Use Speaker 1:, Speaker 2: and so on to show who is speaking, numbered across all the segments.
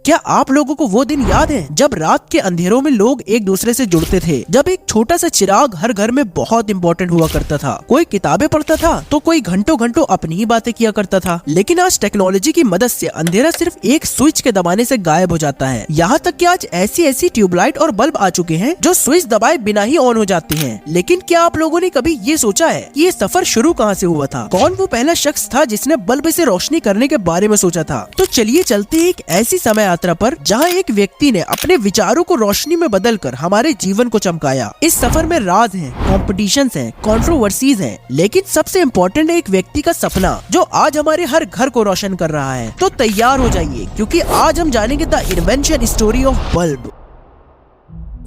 Speaker 1: क्या आप लोगों को वो दिन याद है जब रात के अंधेरों में लोग एक दूसरे से जुड़ते थे, जब एक छोटा सा चिराग हर घर में बहुत इंपॉर्टेंट हुआ करता था। कोई किताबें पढ़ता था तो कोई घंटों घंटों अपनी ही बातें किया करता था। लेकिन आज टेक्नोलॉजी की मदद से अंधेरा सिर्फ एक स्विच के दबाने से गायब हो जाता है। यहाँ तक कि आज ऐसी ट्यूबलाइट और बल्ब आ चुके हैं जो स्विच दबाए बिना ही ऑन हो जाते हैं। लेकिन क्या आप लोगों ने कभी ये सोचा है कि ये सफर शुरू कहाँ से हुआ था? कौन वो पहला शख्स था जिसने बल्ब से रोशनी करने के बारे में सोचा था? तो चलिए चलते हैं एक ऐसी समय यात्रा पर जहाँ एक व्यक्ति ने अपने विचारों को रोशनी में बदलकर हमारे जीवन को चमकाया। इस सफर में राज हैं, कॉम्पिटिशन्स हैं, कंट्रोवर्सीज हैं, लेकिन सबसे इम्पोर्टेंट है एक व्यक्ति का सपना जो आज हमारे हर घर को रोशन कर रहा है। तो तैयार हो जाइए क्योंकि आज हम जानेंगे the invention story of bulb.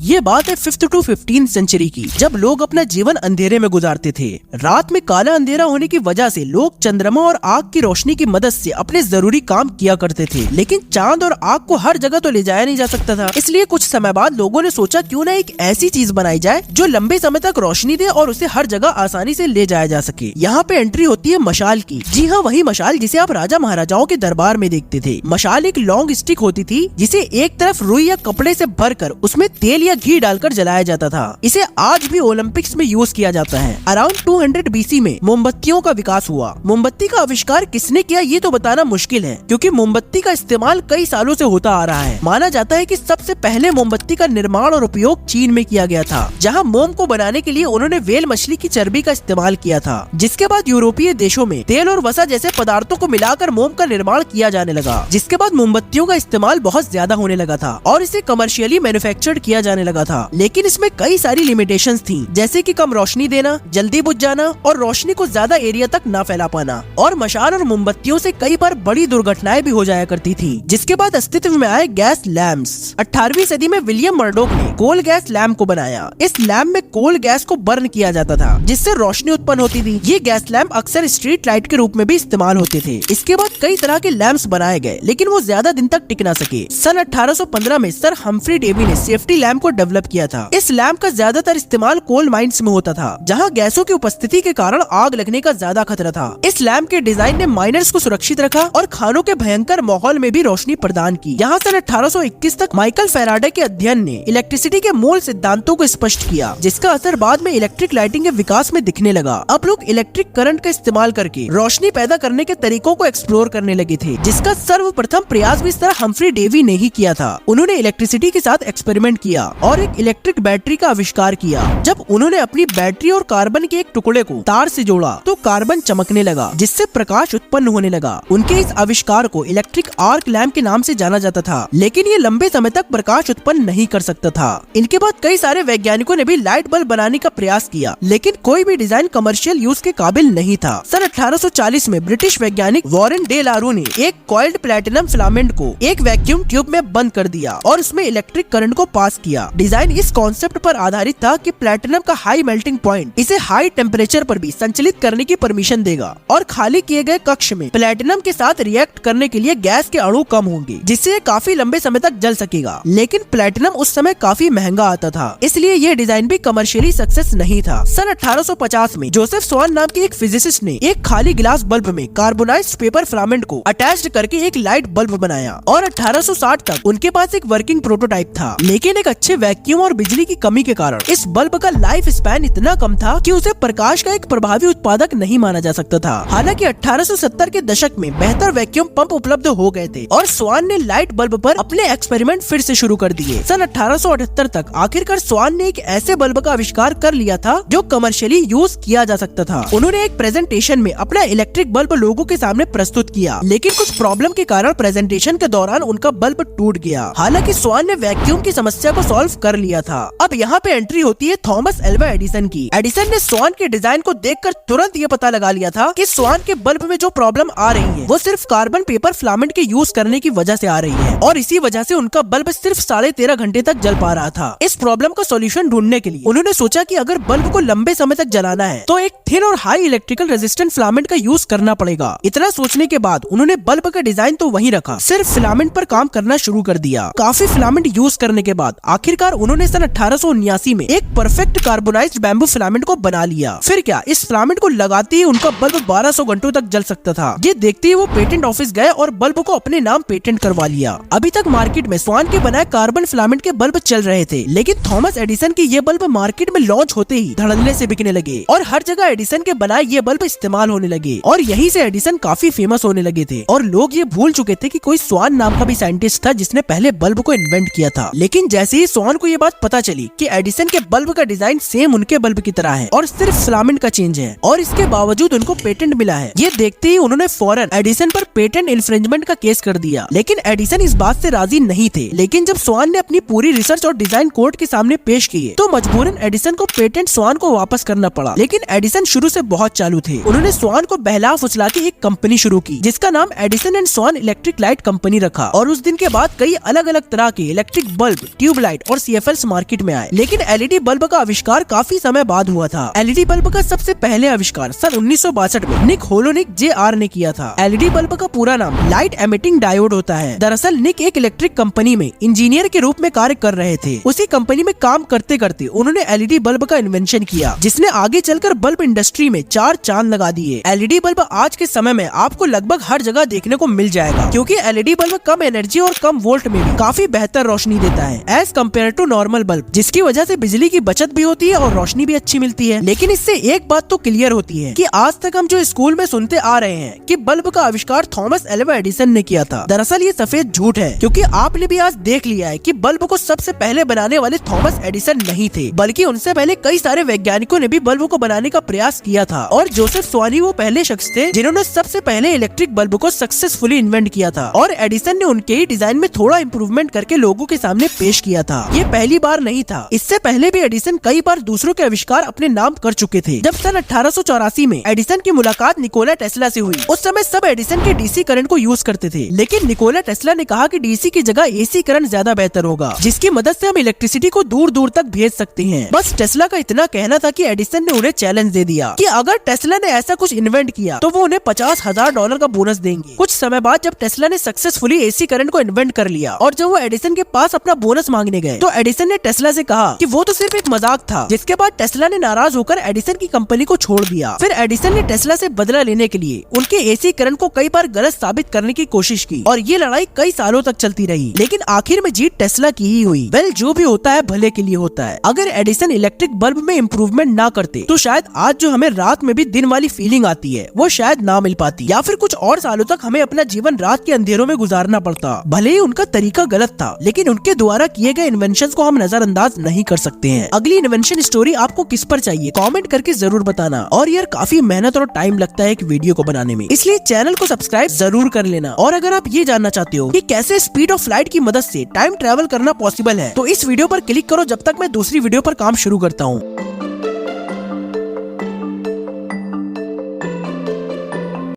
Speaker 1: ये बात है 5th to 15th सेंचुरी की, जब लोग अपना जीवन अंधेरे में गुजारते थे। रात में काला अंधेरा होने की वजह से लोग चंद्रमा और आग की रोशनी की मदद से अपने जरूरी काम किया करते थे। लेकिन चांद और आग को हर जगह तो ले जाया नहीं जा सकता था, इसलिए कुछ समय बाद लोगों ने सोचा क्यों ना एक ऐसी चीज बनाई जाए जो लंबे समय तक रोशनी दे और उसे हर जगह आसानी से ले जाया जा सके। यहाँ पे एंट्री होती है मशाल की। जी हाँ, वही मशाल जिसे आप राजा महाराजाओं के दरबार में देखते थे। मशाल एक लॉन्ग स्टिक होती थी जिसे एक तरफ रुई या कपड़े से भरकर उसमें तेल या घी डालकर जलाया जाता था। इसे आज भी ओलंपिक्स में यूज किया जाता है। अराउंड 200 BC में मोमबत्तियों का विकास हुआ। मोमबत्ती का आविष्कार किसने किया ये तो बताना मुश्किल है, क्योंकि मोमबत्ती का इस्तेमाल कई सालों से होता आ रहा है। माना जाता है कि सबसे पहले मोमबत्ती का निर्माण और उपयोग चीन में किया गया था, जहां मोम को बनाने के लिए उन्होंने व्हेल मछली की चर्बी का इस्तेमाल किया था। जिसके बाद यूरोपीय देशों में तेल और वसा जैसे पदार्थों को मिलाकर मोम का निर्माण किया जाने लगा। जिसके बाद मोमबत्तियों का इस्तेमाल बहुत ज्यादा होने लगा था और इसे कमर्शियली मैन्युफैक्चर्ड किया जाने लगा था। लेकिन इसमें कई सारी लिमिटेशंस थी, जैसे कि कम रोशनी देना, जल्दी बुझ जाना और रोशनी को ज्यादा एरिया तक ना फैला पाना। और मशाल और मोमबत्तियों से कई बार बड़ी दुर्घटनाएं भी हो जाया करती थी। जिसके बाद अस्तित्व में आए गैस लैम्प्स। 18वीं सदी में विलियम मर्डोक ने कोल गैस लैम्प को बनाया। इस लैम्प में कोल गैस को बर्न किया जाता था, जिससे रोशनी उत्पन्न होती थी। ये गैस लैम्प अक्सर स्ट्रीट लाइट के रूप में भी इस्तेमाल होते थे। इसके बाद कई तरह के लैम्प्स बनाए गए, लेकिन वो ज्यादा दिन तक टिक ना सके। सन 1815 में सर हम्फ्री डेवी ने सेफ्टी लैम्प को डेवलप किया था। इस लैम्प का ज्यादातर इस्तेमाल कोल माइंस में होता था, जहां गैसों की उपस्थिति के कारण आग लगने का ज्यादा खतरा था। इस लैम्प के डिजाइन ने माइनर्स को सुरक्षित रखा और खानों के भयंकर माहौल में भी रोशनी प्रदान की। यहाँ सन 1821 तक माइकल फैराडे के अध्ययन ने इलेक्ट्रिसिटी के मूल सिद्धांतों को स्पष्ट किया, जिसका असर बाद में इलेक्ट्रिक लाइटिंग के विकास में दिखने लगा। अब लोग इलेक्ट्रिक करंट का इस्तेमाल करके रोशनी पैदा करने के तरीकों को एक्सप्लोर करने लगे थे, जिसका सर्वप्रथम प्रयास भी सर हम्फ्री डेवी ने ही किया था। उन्होंने इलेक्ट्रिसिटी के साथ एक्सपेरिमेंट किया और एक इलेक्ट्रिक बैटरी का आविष्कार किया। जब उन्होंने अपनी बैटरी और कार्बन के एक टुकड़े को तार से जोड़ा तो कार्बन चमकने लगा, जिससे प्रकाश उत्पन्न होने लगा। उनके इस आविष्कार को इलेक्ट्रिक आर्क लैम्प के नाम से जाना जाता था, लेकिन ये लंबे समय तक प्रकाश उत्पन्न नहीं कर सकता था। इनके बाद कई सारे वैज्ञानिकों ने भी लाइट बल्ब बनाने का प्रयास किया, लेकिन कोई भी डिजाइन कमर्शियल यूज के काबिल नहीं था। सन 1840 में ब्रिटिश वैज्ञानिक वॉरेन डे लारू ने एक कॉइल्ड प्लेटिनम फिलामेंट को एक वैक्यूम ट्यूब में बंद कर दिया और उसमें इलेक्ट्रिक करंट को पास किया। डिजाइन इस कॉन्सेप्ट पर आधारित था कि प्लेटिनम का हाई मेल्टिंग पॉइंट इसे हाई टेम्परेचर पर भी संचालित करने की परमिशन देगा और खाली किए गए कक्ष में प्लेटिनम के साथ रिएक्ट करने के लिए गैस के अणु कम होंगे, जिससे काफी लंबे समय तक जल सकेगा। लेकिन प्लेटिनम उस समय काफी महंगा आता था, इसलिए ये डिजाइन भी कमर्शियली सक्सेस नहीं था। सन 1850 में जोसेफ स्वान नाम के एक फिजिसिस्ट ने एक खाली गिलास बल्ब में कार्बोनाइज्ड पेपर फिलामेंट को अटैच्ड करके एक लाइट बल्ब बनाया और 1860 तक उनके पास एक वर्किंग प्रोटोटाइप था। लेकिन एक अच्छे वैक्यूम और बिजली की कमी के कारण इस बल्ब का लाइफ स्पैन इतना कम था कि उसे प्रकाश का एक प्रभावी उत्पादक नहीं माना जा सकता था। हालांकि 1870 के दशक में बेहतर वैक्यूम पंप उपलब्ध हो गए थे और स्वान ने लाइट बल्ब पर अपने एक्सपेरिमेंट फिर से शुरू कर दिए। सन 1878 तक आखिरकार स्वान ने एक ऐसे बल्ब का आविष्कार कर लिया था जो कमर्शियली यूज किया जा सकता था। उन्होंने एक प्रेजेंटेशन में अपना इलेक्ट्रिक बल्ब लोगों के सामने प्रस्तुत किया, लेकिन कुछ प्रॉब्लम के कारण प्रेजेंटेशन के दौरान उनका बल्ब टूट गया। हालांकि स्वान ने वैक्यूम की समस्या को सॉल्व कर लिया था। अब यहाँ पे एंट्री होती है थॉमस एल्वा एडिसन की। एडिसन ने स्वान के डिजाइन को देखकर तुरंत ये पता लगा लिया था कि स्वान के बल्ब में जो प्रॉब्लम आ रही है वो सिर्फ कार्बन पेपर फिलामेंट के यूज करने की वजह से आ रही है और इसी वजह से उनका बल्ब सिर्फ 13.5 घंटे तक जल पा रहा था। इस प्रॉब्लम का सॉल्यूशन ढूंढने के लिए उन्होंने सोचा कि अगर बल्ब को लंबे समय तक जलाना है तो एक थिन और हाई इलेक्ट्रिकल रेजिस्टेंट फिलामेंट का यूज करना पड़ेगा। इतना सोचने के बाद उन्होंने बल्ब का डिजाइन तो वहीं रखा, सिर्फ फिलामेंट पर काम करना शुरू कर दिया। काफी फिलामेंट यूज करने के बाद आखिरकार उन्होंने सन 1879 में एक परफेक्ट कार्बोनाइज्ड बैम्बू फिलामेंट को बना लिया। फिर क्या, इस फिलामेंट को लगाते ही उनका बल्ब 1200 घंटों तक जल सकता था। ये देखते ही वो पेटेंट ऑफिस गए और बल्ब को अपने नाम पेटेंट करवा लिया। अभी तक मार्केट में स्वान के बनाए कार्बन फिलामेंट के बल्ब चल रहे थे, लेकिन थॉमस एडिसन के ये बल्ब मार्केट में लॉन्च होते ही धड़ल्ले से बिकने लगे और हर जगह एडिसन के बनाए ये बल्ब इस्तेमाल होने लगे और यहीं से एडिसन काफी फेमस होने लगे थे। और लोग ये भूल चुके थे कि कोई स्वान नाम का भी साइंटिस्ट था जिसने पहले बल्ब को इन्वेंट किया था। लेकिन जैसे ही स्वान को ये बात पता चली कि एडिसन के बल्ब का डिजाइन सेम उनके बल्ब की तरह है और सिर्फ फिलामेंट का चेंज है और इसके बावजूद उनको पेटेंट मिला है, ये देखते ही उन्होंने फौरन एडिसन पर पेटेंट इन्फ्रिंजमेंट का केस कर दिया। लेकिन एडिसन इस बात से राजी नहीं थे। लेकिन जब स्वान ने अपनी पूरी रिसर्च और डिजाइन कोर्ट के सामने पेश किए तो मजबूरन एडिसन को पेटेंट स्वान को वापस करना पड़ा। लेकिन एडिसन शुरू से बहुत चालू थे। उन्होंने स्वान को बहला फुसला के एक कंपनी शुरू की जिसका नाम Edison and Swan electric light company रखा और उस दिन के बाद कई अलग अलग तरह के इलेक्ट्रिक बल्ब, ट्यूबलाइट और सीएफएल्स मार्केट में आए। लेकिन एलईडी बल्ब का आविष्कार काफी समय बाद हुआ था। एलईडी बल्ब का सबसे पहले आविष्कार सन 1962 में निक होलोनिक JR ने किया था। एलईडी बल्ब का पूरा नाम लाइट एमिटिंग डायोड होता है। दरअसल निक एक इलेक्ट्रिक कंपनी में इंजीनियर के रूप में कार्य कर रहे थे। उसी कंपनी में काम करते करते उन्होंने एलईडी बल्ब का इन्वेंशन किया जिसने आगे चलकर बल्ब इंडस्ट्री में 4 चांद लगा दिए। एलईडी बल्ब आज के समय में आपको लगभग हर जगह देखने को मिल जाएगा क्योंकि एलईडी बल्ब कम एनर्जी और कम वोल्ट में भी काफी बेहतर रोशनी देता है as compare to normal bulb, जिसकी वजह से बिजली की बचत भी होती है और रोशनी भी अच्छी मिलती है। लेकिन इससे एक बात तो क्लियर होती है कि आज तक हम जो स्कूल में सुनते आ रहे हैं कि बल्ब का आविष्कार थॉमस एल्वा एडिसन ने किया था, दरअसल ये सफेद झूठ है क्योंकि आपने भी आज देख लिया है कि बल्ब को सबसे पहले बनाने वाले थॉमस एडिसन नहीं थे, बल्कि उनसे पहले कई सारे वैज्ञानिकों ने भी बल्ब को बनाने का प्रयास किया था और जोसेफ स्वानी वो पहले शख्स थे जिन्होंने सबसे पहले इलेक्ट्रिक बल्ब को सक्सेसफुली इन्वेंट किया था और एडिसन ने उनके ही डिजाइन में थोड़ा इम्प्रूवमेंट करके लोगों के सामने पेश किया था। ये पहली बार नहीं था, इससे पहले भी एडिसन कई बार दूसरों के आविष्कार अपने नाम कर चुके थे। जब सन 1884 में एडिसन की मुलाकात निकोला टेस्ला से हुई, उस समय सब एडिसन के डीसी करंट को यूज करते थे, लेकिन निकोला टेस्ला ने कहा कि डीसी की जगह एसी करंट ज्यादा बेहतर होगा, जिसकी मदद से हम इलेक्ट्रिसिटी को दूर दूर तक भेज सकते हैं। बस टेस्ला का इतना कहना था कि एडिसन ने उन्हें चैलेंज दे दिया कि अगर टेस्ला ने ऐसा कुछ इन्वेंट किया तो वो उन्हें $50,000 का बोनस देंगे। कुछ समय बाद जब टेस्ला ने सक्सेसफुली एसी करंट को इन्वेंट कर लिया और जब वो एडिसन के पास अपना बोनस मांगने गए तो एडिसन ने टेस्ला से कहा कि वो तो सिर्फ एक मजाक था, जिसके बाद टेस्ला ने नाराज होकर एडिसन की कंपनी को छोड़ दिया। फिर एडिसन ने टेस्ला से बदला लेने के लिए उनके एसी करंट को कई बार गलत साबित करने की कोशिश की और ये लड़ाई कई सालों तक चलती रही, लेकिन आखिर में जीत टेस्ला की ही हुई। वेल, जो भी होता है भले के लिए होता है। अगर एडिसन इलेक्ट्रिक बल्ब में इम्प्रूवमेंट ना करते तो शायद आज जो हमें रात में भी दिन वाली फीलिंग आती है वो शायद ना मिल पाती, या फिर कुछ और सालों तक हमें अपना जीवन रात के अंधेरों में गुजारना पड़ता। भले ही उनका तरीका गलत था, लेकिन उनके द्वारा किए गए इन्वेंशंस को हम नजरअंदाज नहीं कर सकते हैं। अगली इन्वेंशन स्टोरी आपको किस पर चाहिए कमेंट करके जरूर बताना। और यार काफी मेहनत और टाइम लगता है एक वीडियो को बनाने में, इसलिए चैनल को सब्सक्राइब जरूर कर लेना। और अगर आप ये जानना चाहते हो कि कैसे स्पीड ऑफ लाइट की मदद से टाइम ट्रैवल करना पॉसिबल है तो इस वीडियो पर क्लिक करो जब तक मैं दूसरी वीडियो पर काम शुरू करता हूँ।